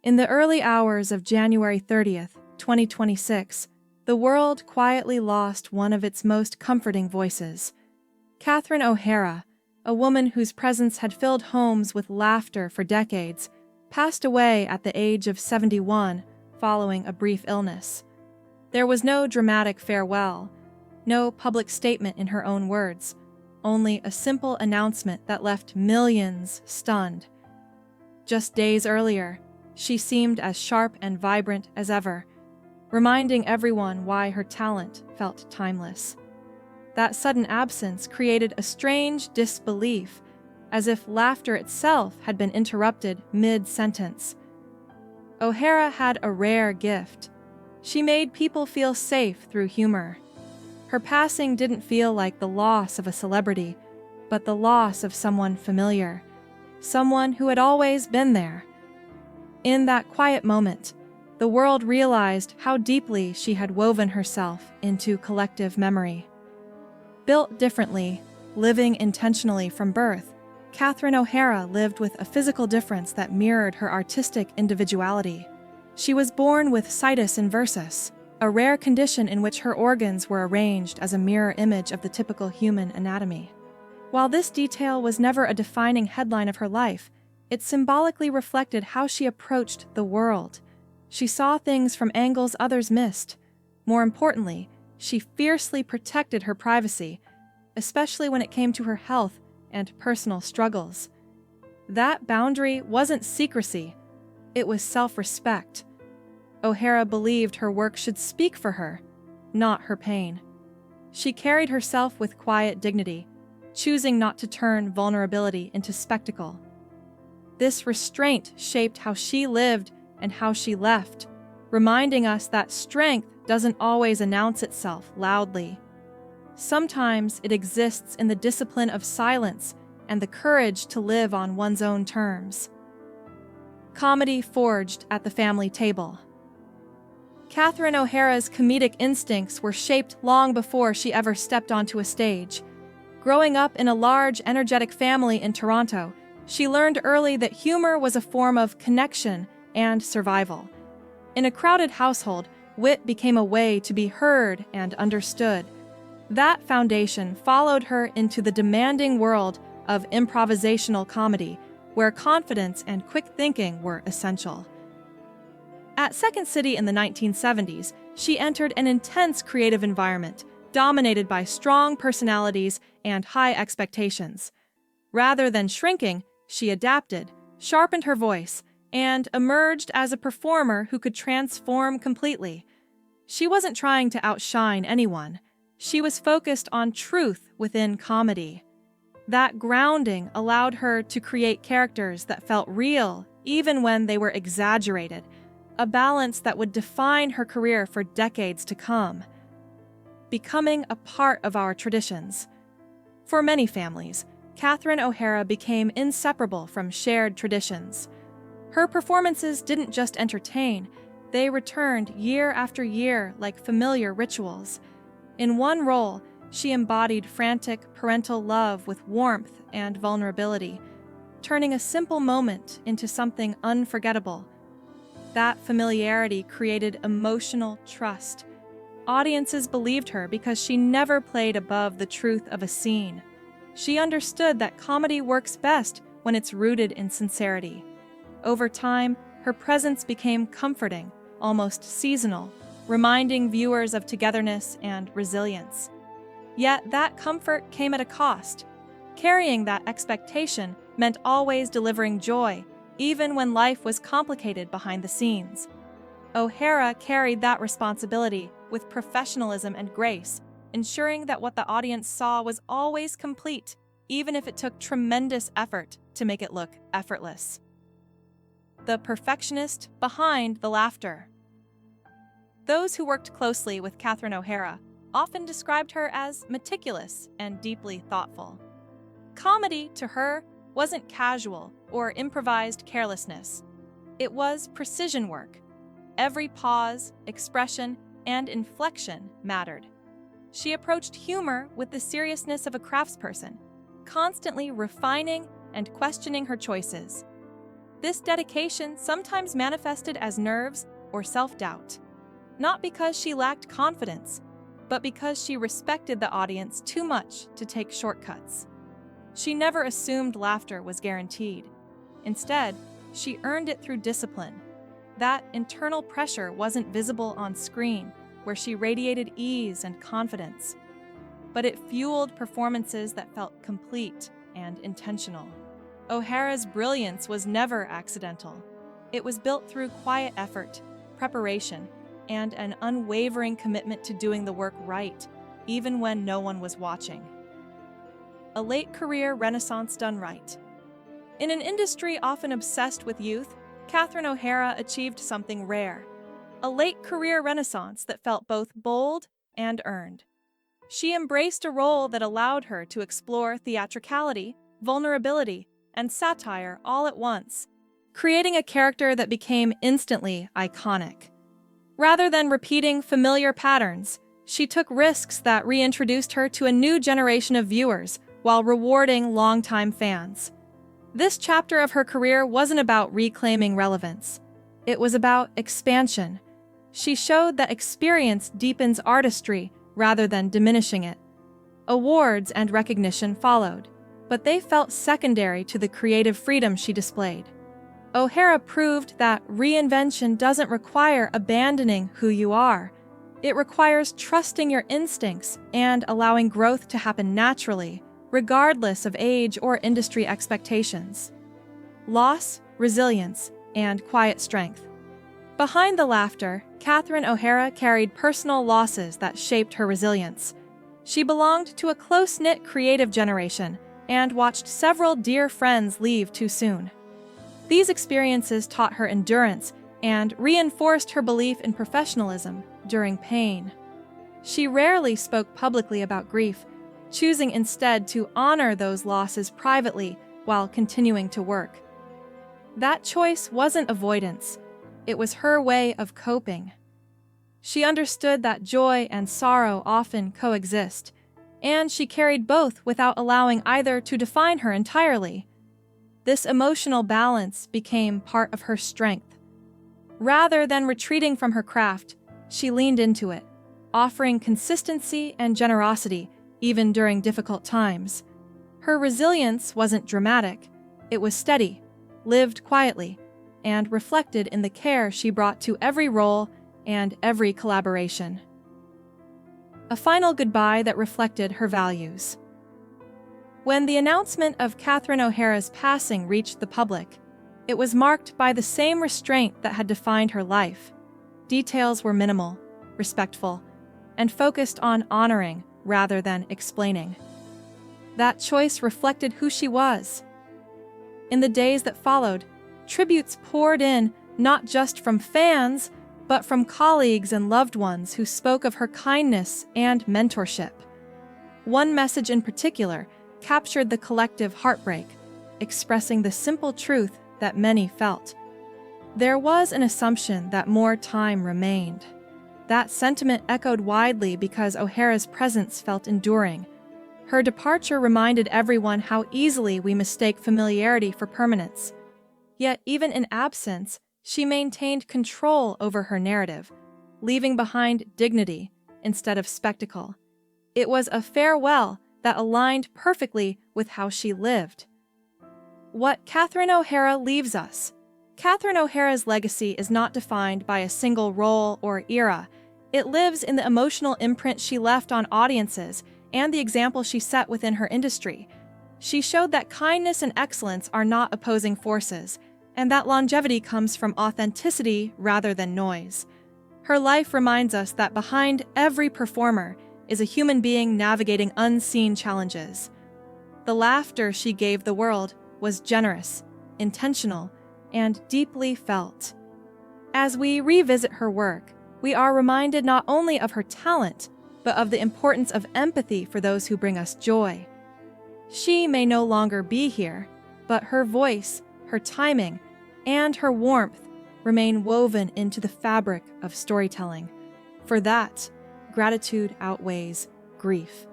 In the early hours of January 30th, 2026, the world quietly lost one of its most comforting voices. Catherine O'Hara, a woman whose presence had filled homes with laughter for decades, passed away at the age of 71 following a brief illness. There was no dramatic farewell, no public statement in her own words, only a simple announcement that left millions stunned. Just days earlier, she seemed as sharp and vibrant as ever, reminding everyone why her talent felt timeless. That sudden absence created a strange disbelief, as if laughter itself had been interrupted mid-sentence. O'Hara had a rare gift. She made people feel safe through humor. Her passing didn't feel like the loss of a celebrity, but the loss of someone familiar, someone who had always been there. In that quiet moment, the world realized how deeply she had woven herself into collective memory. Built differently, living intentionally from birth, Catherine O'Hara lived with a physical difference that mirrored her artistic individuality. She was born with Situs Inversus, a rare condition in which her organs were arranged as a mirror image of the typical human anatomy. While this detail was never a defining headline of her life, it symbolically reflected how she approached the world. She saw things from angles others missed. More importantly, she fiercely protected her privacy, especially when it came to her health and personal struggles. That boundary wasn't secrecy, it was self-respect. O'Hara believed her work should speak for her, not her pain. She carried herself with quiet dignity, choosing not to turn vulnerability into spectacle. This restraint shaped how she lived and how she left, reminding us that strength doesn't always announce itself loudly. Sometimes it exists in the discipline of silence and the courage to live on one's own terms. Comedy forged at the family table. Catherine O'Hara's comedic instincts were shaped long before she ever stepped onto a stage. Growing up in a large, energetic family in Toronto, she learned early that humor was a form of connection and survival. In a crowded household, wit became a way to be heard and understood. That foundation followed her into the demanding world of improvisational comedy, where confidence and quick thinking were essential. At Second City in the 1970s, she entered an intense creative environment, dominated by strong personalities and high expectations. Rather than shrinking, she adapted, sharpened her voice, and emerged as a performer who could transform completely. She wasn't trying to outshine anyone. She was focused on truth within comedy. That grounding allowed her to create characters that felt real, even when they were exaggerated, a balance that would define her career for decades to come. Becoming a part of our traditions. For many families, Catherine O'Hara became inseparable from shared traditions. Her performances didn't just entertain, they returned year after year like familiar rituals. In one role, she embodied frantic parental love with warmth and vulnerability, turning a simple moment into something unforgettable. That familiarity created emotional trust. Audiences believed her because she never played above the truth of a scene. She understood that comedy works best when it's rooted in sincerity. Over time, her presence became comforting, almost seasonal, reminding viewers of togetherness and resilience. Yet that comfort came at a cost. Carrying that expectation meant always delivering joy, even when life was complicated behind the scenes. O'Hara carried that responsibility with professionalism and grace, ensuring that what the audience saw was always complete, even if it took tremendous effort to make it look effortless. The perfectionist behind the laughter. Those who worked closely with Catherine O'Hara often described her as meticulous and deeply thoughtful. Comedy, to her, wasn't casual or improvised carelessness. It was precision work. Every pause, expression, and inflection mattered. She approached humor with the seriousness of a craftsperson, constantly refining and questioning her choices. This dedication sometimes manifested as nerves or self-doubt, not because she lacked confidence, but because she respected the audience too much to take shortcuts. She never assumed laughter was guaranteed. Instead, she earned it through discipline. That internal pressure wasn't visible on screen, where she radiated ease and confidence, but it fueled performances that felt complete and intentional. O'Hara's brilliance was never accidental. It was built through quiet effort, preparation, and an unwavering commitment to doing the work right, even when no one was watching. A late career renaissance done right. In an industry often obsessed with youth, Catherine O'Hara achieved something rare. A late career renaissance that felt both bold and earned. She embraced a role that allowed her to explore theatricality, vulnerability, and satire all at once, creating a character that became instantly iconic. Rather than repeating familiar patterns, she took risks that reintroduced her to a new generation of viewers while rewarding longtime fans. This chapter of her career wasn't about reclaiming relevance. It was about expansion. She showed that experience deepens artistry rather than diminishing it. Awards and recognition followed, but they felt secondary to the creative freedom she displayed. O'Hara proved that reinvention doesn't require abandoning who you are. It requires trusting your instincts and allowing growth to happen naturally, regardless of age or industry expectations. Loss, resilience, and quiet strength. Behind the laughter, Catherine O'Hara carried personal losses that shaped her resilience. She belonged to a close-knit creative generation and watched several dear friends leave too soon. These experiences taught her endurance and reinforced her belief in professionalism during pain. She rarely spoke publicly about grief, choosing instead to honor those losses privately while continuing to work. That choice wasn't avoidance. It was her way of coping. She understood that joy and sorrow often coexist, and she carried both without allowing either to define her entirely. This emotional balance became part of her strength. Rather than retreating from her craft, she leaned into it, offering consistency and generosity even during difficult times. Her resilience wasn't dramatic. It was steady, lived quietly, and reflected in the care she brought to every role and every collaboration. A final goodbye that reflected her values. When the announcement of Catherine O'Hara's passing reached the public, it was marked by the same restraint that had defined her life. Details were minimal, respectful, and focused on honoring rather than explaining. That choice reflected who she was. In the days that followed, tributes poured in not just from fans, but from colleagues and loved ones who spoke of her kindness and mentorship. One message in particular captured the collective heartbreak, expressing the simple truth that many felt. There was an assumption that more time remained. That sentiment echoed widely because O'Hara's presence felt enduring. Her departure reminded everyone how easily we mistake familiarity for permanence. Yet, even in absence, she maintained control over her narrative, leaving behind dignity instead of spectacle. It was a farewell that aligned perfectly with how she lived. What Catherine O'Hara leaves us. Catherine O'Hara's legacy is not defined by a single role or era. It lives in the emotional imprint she left on audiences and the example she set within her industry. She showed that kindness and excellence are not opposing forces, and that longevity comes from authenticity rather than noise. Her life reminds us that behind every performer is a human being navigating unseen challenges. The laughter she gave the world was generous, intentional, and deeply felt. As we revisit her work, we are reminded not only of her talent, but of the importance of empathy for those who bring us joy. She may no longer be here, but her voice, her timing, and her warmth remain woven into the fabric of storytelling. For that, gratitude outweighs grief.